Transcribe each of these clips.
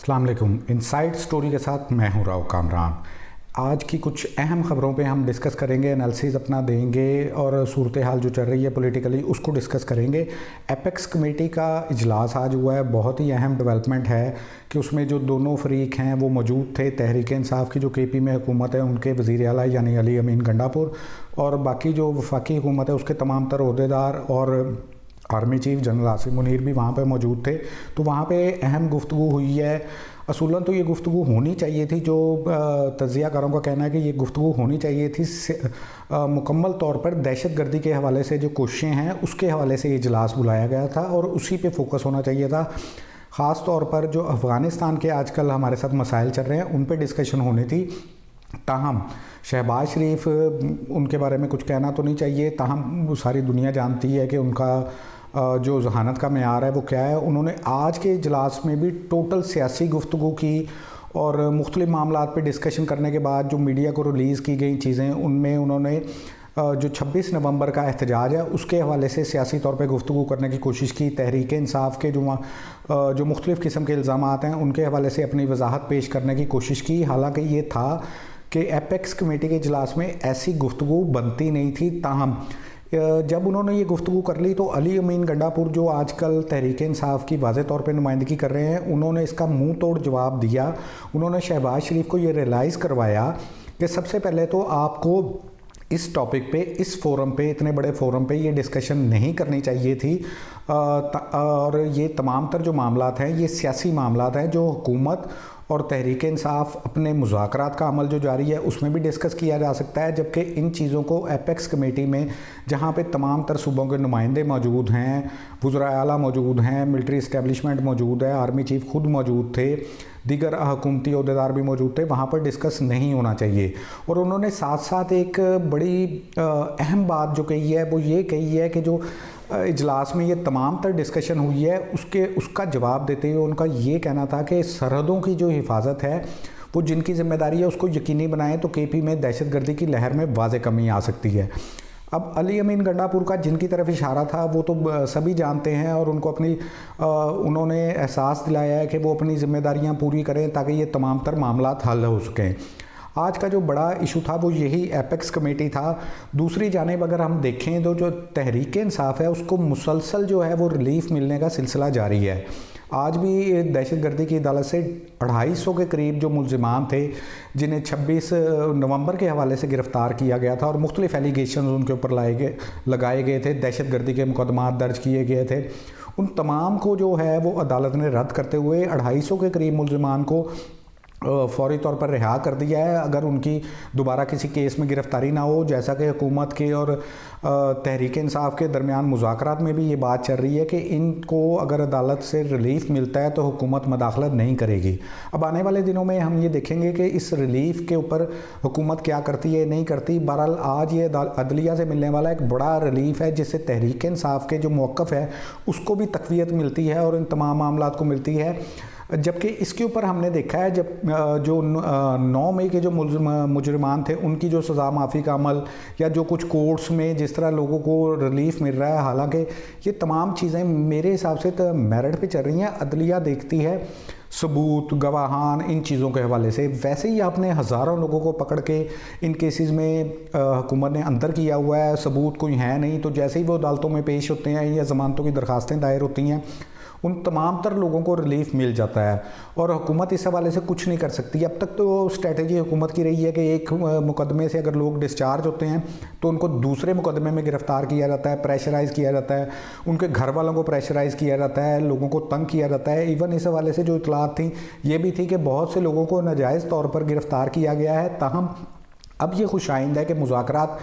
अस्सलाम वालेकुम। Inside story के साथ मैं हूं राव कामरान। आज की कुछ अहम ख़बरों पे हम डिस्कस करेंगे, एनालिसिस अपना देंगे और सूरत हाल जो चल रही है पॉलिटिकली उसको डिस्कस करेंगे। एपेक्स कमेटी का इजलास आज हुआ है, बहुत ही अहम डेवलपमेंट है कि उसमें जो दोनों फरीक हैं वो मौजूद थे। तहरीक इंसाफ की जो केपी में हुकूमत है उनके वज़ीर आला यानी अली अमीन गंडापुर और बाकी जो वफाकी हुकूमत है उसके तमाम तर ओहदेदार और army chief general Asim Munir भी वहाँ पे मौजूद थे। तो वहाँ पे अहम गुफ्तगू हुई है। असूलन तो ये गुफ्तगू होनी चाहिए थी, जो तज्ज़ियाकारों का कहना है कि ये गुफ्तगू होनी चाहिए थी मुकम्मल तौर पर दहशत गर्दी के हवाले से जो कोशिशें हैं उसके हवाले से ये इजलास बुलाया गया था और उसी पे फोकस होना चाहिए था। ख़ास तौर पर जो अफ़गानिस्तान के आजकल हमारे साथ मसाइल चल रहे हैं उन पर डिस्कशन होनी थी। ताहम शहबाज शरीफ, उनके बारे में कुछ कहना तो नहीं चाहिए, ताहम सारी दुनिया जानती है कि उनका जो जहानत का मेयार है वो क्या है। उन्होंने आज के इजलास में भी टोटल सियासी गुफ्तगू की और मुख्तलिफ मामलात पे डिस्कशन करने के बाद जो मीडिया को रिलीज़ की गई चीज़ें उनमें उन्होंने जो 26 नवंबर का एहतजाज है उसके हवाले से सियासी तौर पे गुफ्तगू करने की कोशिश की। तहरीक इंसाफ के जो मुख्तलिफ़ किस्म के इल्ज़ामात हैं उनके हवाले से अपनी वजाहत पेश करने की कोशिश की। हालांकि ये था कि एपेक्स कमेटी के इजलास में ऐसी गुफ्तगू बनती नहीं थी। ताहम जब उन्होंने ये गुफ्तगू कर ली तो अली अमीन गंडापुर जो आजकल तहरीक इंसाफ की वाज़े तौर पे नुमाइंदगी कर रहे हैं उन्होंने इसका मुंह तोड़ जवाब दिया। उन्होंने शहबाज शरीफ को ये रियलाइज़ करवाया कि सबसे पहले तो आपको इस टॉपिक पे, इस फोरम पे, इतने बड़े फोरम पे ये डिस्कशन नहीं करनी चाहिए थी। और ये तमाम तर जो मामलात हैं ये सियासी मामलात हैं जो हुकूमत और तहरीक इंसाफ अपने मुज़ाकरात का अमल जो जारी है उसमें भी डिस्कस किया जा सकता है। जबकि इन चीज़ों को एपेक्स कमेटी में जहाँ पे तमाम तर सूबों के नुमाइंदे मौजूद हैं, वज़ीर आला मौजूद हैं, मिलिट्री इस्टेब्लिशमेंट मौजूद है, आर्मी चीफ खुद मौजूद थे, दीगर हुकूमती ओहदेदार भी मौजूद थे, वहाँ पर डिस्कस नहीं होना चाहिए। और उन्होंने साथ साथ एक बड़ी अहम बात जो कही है वो ये कही है कि जो इजलास में ये तमाम तर डिस्कशन हुई है उसका जवाब देते हुए उनका ये कहना था कि सरहदों की जो हिफाजत है वो जिनकी ज़िम्मेदारी है उसको यकीनी बनाएं तो केपी में दहशत गर्दी की लहर में वाज़े कमी आ सकती है। अब अली अमीन गंडापुर का जिनकी तरफ इशारा था वो तो सभी जानते हैं और उनको उन्होंने एहसास दिलाया है कि वो अपनी ज़िम्मेदारियां पूरी करें ताकि ये तमाम तर मामलात हल हो सकें। आज का जो बड़ा इशू था वो यही एपेक्स कमेटी था। दूसरी जानिब अगर हम देखें तो जो तहरीक इंसाफ है उसको मुसलसल जो है वो रिलीफ मिलने का सिलसिला जारी है। आज भी दहशत गर्दी की अदालत से 250 के करीब जो मुल्ज़िमान थे जिन्हें 26 नवंबर के हवाले से गिरफ़्तार किया गया था और मुख्तलिफ़ एलिगेशन उनके ऊपर लगाए गए थे, दहशत गर्दी के मुकदमात दर्ज किए गए थे, उन तमाम को जो है वो अदालत ने रद्द करते हुए 250 के करीब मुल्ज़िमान को फौरी तौर पर रिहा कर दिया है अगर उनकी दोबारा किसी केस में गिरफ्तारी ना हो। जैसा कि हुकूमत के और तहरीक इंसाफ के दरमियान मुज़ाकरात में भी ये बात चल रही है कि इनको अगर अदालत से रिलीफ मिलता है तो हुकूमत मदाखलत नहीं करेगी। अब आने वाले दिनों में हम ये देखेंगे कि इस रिलीफ के ऊपर हुकूमत क्या करती है नहीं करती। बहरहाल आज ये अदलिया से मिलने वाला एक बड़ा रिलीफ है जिससे तहरीक इंसाफ के जो मौक़िफ़ है उसको भी तक़वियत मिलती है और इन तमाम मामलात को मिलती है। जबकि इसके ऊपर हमने देखा है जब जो 9 मई के जो मुजरिमान थे उनकी जो सज़ा माफ़ी का अमल या जो कुछ कोर्ट्स में जिस तरह लोगों को रिलीफ मिल रहा है, हालांकि ये तमाम चीज़ें मेरे हिसाब से तो मेरिट पे चल रही हैं। अदलिया देखती है सबूत, गवाहान, इन चीज़ों के हवाले से। वैसे ही आपने हज़ारों लोगों को पकड़ के इन केसेस में हुकूमत ने अंदर किया हुआ है, सबूत कोई है नहीं, तो जैसे ही वो अदालतों में पेश होते हैं या ज़मानतों की दरख्वास्तें दायर होती हैं उन तमाम तर लोगों को रिलीफ मिल जाता है और हुकूमत इस हवाले से कुछ नहीं कर सकती। अब तक तो स्ट्रेटजी हुकूमत की रही है कि एक मुकदमे से अगर लोग डिस्चार्ज होते हैं तो उनको दूसरे मुकदमे में गिरफ़्तार किया जाता है, प्रेशराइज़ किया जाता है, उनके घर वालों को प्रेशराइज़ किया जाता है, लोगों को तंग किया जाता है। इवन इस हवाले से जो इतलात थी ये भी थी कि बहुत से लोगों को नाजायज़ तौर पर गिरफ़्तार किया गया है। ताहम अब ये खुशाइंद है कि मुज़ाकरात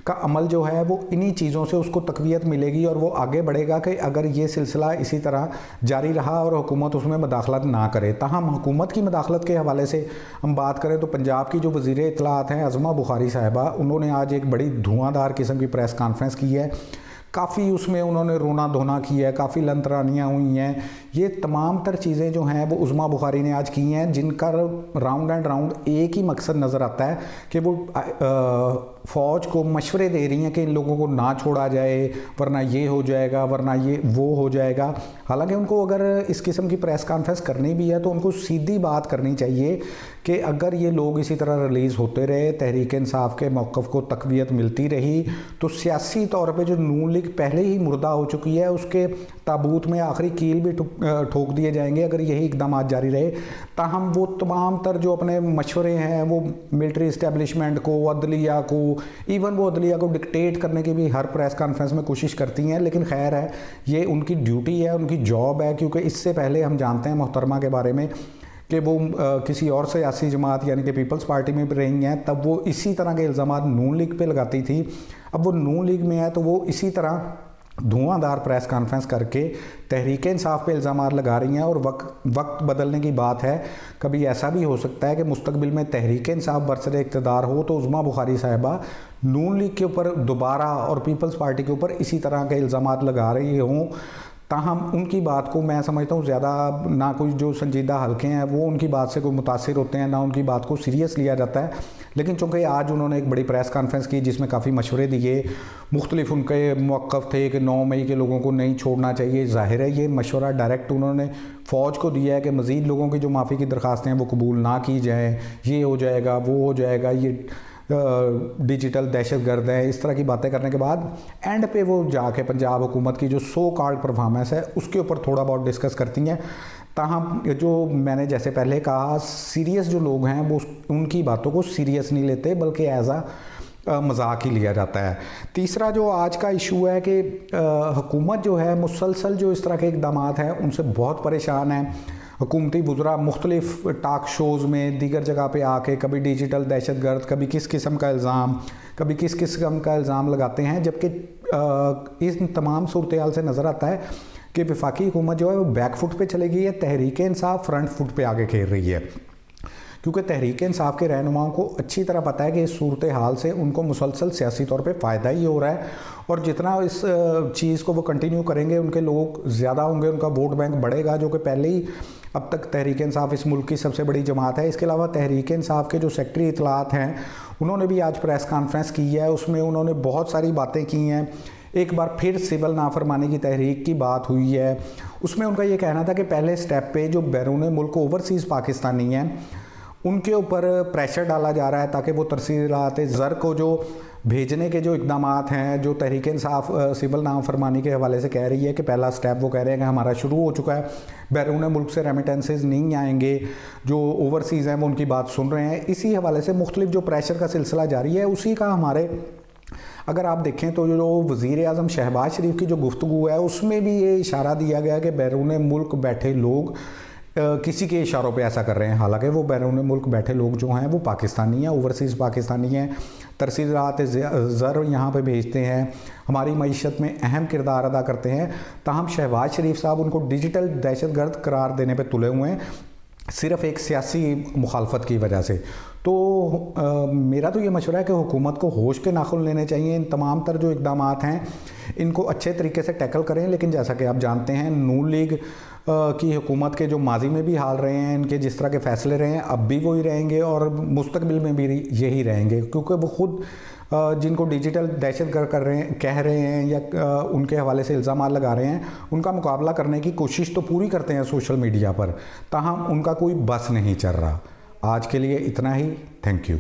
का अमल जो है वो इन्हीं चीज़ों से उसको तक़वियत मिलेगी और वो आगे बढ़ेगा कि अगर ये सिलसिला इसी तरह जारी रहा और हुकूमत उसमें मदाखलत ना करे। ताहम हुकूमत की मदाखलत के हवाले से हम बात करें तो पंजाब की जो वज़ीर इत्तलात हैं अज़मा बुखारी साहिबा, उन्होंने आज एक बड़ी धुआंधार किस्म की प्रेस कॉन्फ्रेंस की है। काफ़ी उसमें उन्होंने रोना धोना किया है, काफ़ी लंतरानियाँ हुई हैं। ये तमाम तर चीज़ें जो हैं वो उज़मा बुखारी ने आज की हैं जिनका राउंड एंड राउंड एक ही मकसद नज़र आता है कि वो फ़ौज को मशवरे दे रही हैं कि इन लोगों को ना छोड़ा जाए वरना ये हो जाएगा, वरना ये वो हो जाएगा। हालांकि उनको अगर इस किस्म की प्रेस कॉन्फ्रेंस करनी भी है तो उनको सीधी बात करनी चाहिए कि अगर ये लोग इसी तरह रिलीज़ होते रहे, तहरीक इंसाफ के मौक़िफ़ को तक़वियत मिलती रही, तो सियासी तौर पे जो नून लीग पहले ही मुर्दा हो चुकी है उसके ताबूत में आखिरी कील भी ठोक दिए जाएंगे अगर यही इक़दाम जारी रहे। ताहम वो तमाम तर जो अपने मशवरे हैं वो मिलिट्री इस्टेब्लिशमेंट को, अदलिया को, इवन वो अदलिया को डिक्टेट करने की भी हर प्रेस कॉन्फ्रेंस में कोशिश करती हैं। लेकिन खैर है, ये उनकी ड्यूटी है, उनकी जॉब है, क्योंकि इससे पहले हम जानते हैं मोहतरमा के बारे में कि वो किसी और सियासी जमात यानी कि पीपल्स पार्टी में भी रही हैं, तब वो इसी तरह के इल्ज़ामात नून लीग पे लगाती थी। अब वो नून लीग में है तो वो इसी तरह धुआंधार प्रेस कॉन्फ्रेंस करके तहरीक इंसाफ पे इल्ज़ामात लगा रही हैं। और वक्त बदलने की बात है, कभी ऐसा भी हो सकता है कि मुस्तकबिल में तहरीक इंसाफ बरसरे इक़्तिदार हो तो उज़्मा बुखारी साहिबा नून लीग के ऊपर दोबारा और पीपल्स पार्टी के ऊपर इसी तरह के इल्ज़ामात लगा रही हों। ताहम उनकी बात को मैं समझता हूँ ज़्यादा ना कोई जो संजीदा हल्के हैं वो उनकी बात से कोई मुतासिर होते हैं, ना उनकी बात को सीरियस लिया जाता है। लेकिन चूँकि आज उन्होंने एक बड़ी प्रेस कॉन्फ्रेंस की जिसमें काफ़ी मशवरे दिए, मुख्तलिफ उनके मौक़िफ़ थे कि 9 मई के लोगों को नहीं छोड़ना चाहिए। ज़ाहिर है ये मशवरा डायरेक्ट उन्होंने फ़ौज को दिया है कि मज़ीद लोगों की जो माफ़ी की दरख्वास्तें हैं वो कबूल ना की जाएँ, ये हो जाएगा, वो हो जाएगा, ये डिजिटल दहशतगर्द है, इस तरह की बातें करने के बाद एंड पे वो जाके पंजाब हुकूमत की जो सो कॉल्ड परफॉर्मेंस है उसके ऊपर थोड़ा बहुत डिस्कस करती हैं। ताहम जो मैंने जैसे पहले कहा, सीरियस जो लोग हैं वो उनकी बातों को सीरियस नहीं लेते बल्कि एज आ मजाक ही लिया जाता है। तीसरा जो आज का इशू है कि हुकूमत जो है मुसलसल जो इस तरह के इक़दाम हैं उनसे बहुत परेशान है। हुकूमती वज़रा मुख्तलिफ टॉक शोज़ में दीगर जगह पे आके कभी डिजिटल दहशतगर्द, कभी किस किस्म का इल्ज़ाम, कभी किस किस्म का इल्ज़ाम लगाते हैं, जबकि इस तमाम सूरत हाल से नज़र आता है कि वफाकी हुकूमत जो है वो बैक फुट पे चली गई है, तहरीक इंसाफ फ्रंट फुट पे आगे खेल रही है। क्योंकि तहरीक इंसाफ के रहनुमाओं को अच्छी तरह पता है कि इस सूरत हाल से उनको मुसलसल सियासी तौर पे फ़ायदा ही हो रहा है, और जितना इस चीज़ को वो कंटिन्यू करेंगे उनके लोग ज़्यादा होंगे, उनका वोट बैंक बढ़ेगा, जो कि पहले ही अब तक तहरीक इंसाफ इस मुल्क की सबसे बड़ी जमात है। इसके अलावा तहरीक इंसाफ के जो सेक्रेटरी इतलात हैं उन्होंने भी आज प्रेस कॉन्फ्रेंस की है, उसमें उन्होंने बहुत सारी बातें की हैं। एक बार फिर सिविल नाफरमानी की तहरीक की बात हुई है, उसमें उनका ये कहना था कि पहले स्टेप पे जो बैरून मुल्क ओवरसीज़ पाकिस्तानी हैं उनके ऊपर प्रेशर डाला जा रहा है ताकि वो तरसीलात ज़र को जो भेजने के जो इक़दाम हैं, जो तहरीक इंसाफ सिविल नाफरमानी के हवाले से कह रही है कि पहला स्टेप वो कह रहे हैं कि हमारा शुरू हो चुका है, बैरून मुल्क से रेमिटेंसेस नहीं आएंगे, जो ओवरसीज़ हैं वो उनकी बात सुन रहे हैं। इसी हवाले से मुख्तलिफ जो प्रेशर का सिलसिला जारी है, उसी का हमारे अगर आप देखें तो जो वज़ीर आज़म शहबाज शरीफ की जो गुफ्तगू है उसमें भी ये इशारा दिया गया कि बैरून मुल्क बैठे लोग किसी के इशारों पे ऐसा कर रहे हैं, हालांकि वो बैरून मुल्क बैठे लोग जो हैं वो पाकिस्तानी हैं, ओवरसीज़ पाकिस्तानी हैं, तरसीलात ज़र यहाँ पे भेजते हैं, हमारी मईशत में अहम किरदार अदा करते हैं। ताहम शहबाज शरीफ साहब उनको डिजिटल दहशतगर्द करार देने पे तुले हुए हैं सिर्फ़ एक सियासी मुखालफत की वजह से। तो मेरा तो ये मशवरा है कि हुकूमत को होश के नाखुन लेने चाहिए, इन तमाम तर जो इक़दाम हैं इनको अच्छे तरीके से टैकल करें। लेकिन जैसा कि आप जानते हैं नून लीग की हुकूमत के जो माजी में भी हाल रहे हैं, इनके जिस तरह के फ़ैसले रहे हैं अब भी वही रहेंगे और मुस्तकबिल में भी यही रहेंगे, क्योंकि वो ख़ुद जिनको डिजिटल दहशतगर्द कर रहे हैं कह रहे हैं या उनके हवाले से इल्ज़ाम लगा रहे हैं, उनका मुकाबला करने की कोशिश तो पूरी करते हैं सोशल मीडिया पर, ताहम उनका कोई बस नहीं चल रहा। आज के लिए इतना ही, थैंक यू।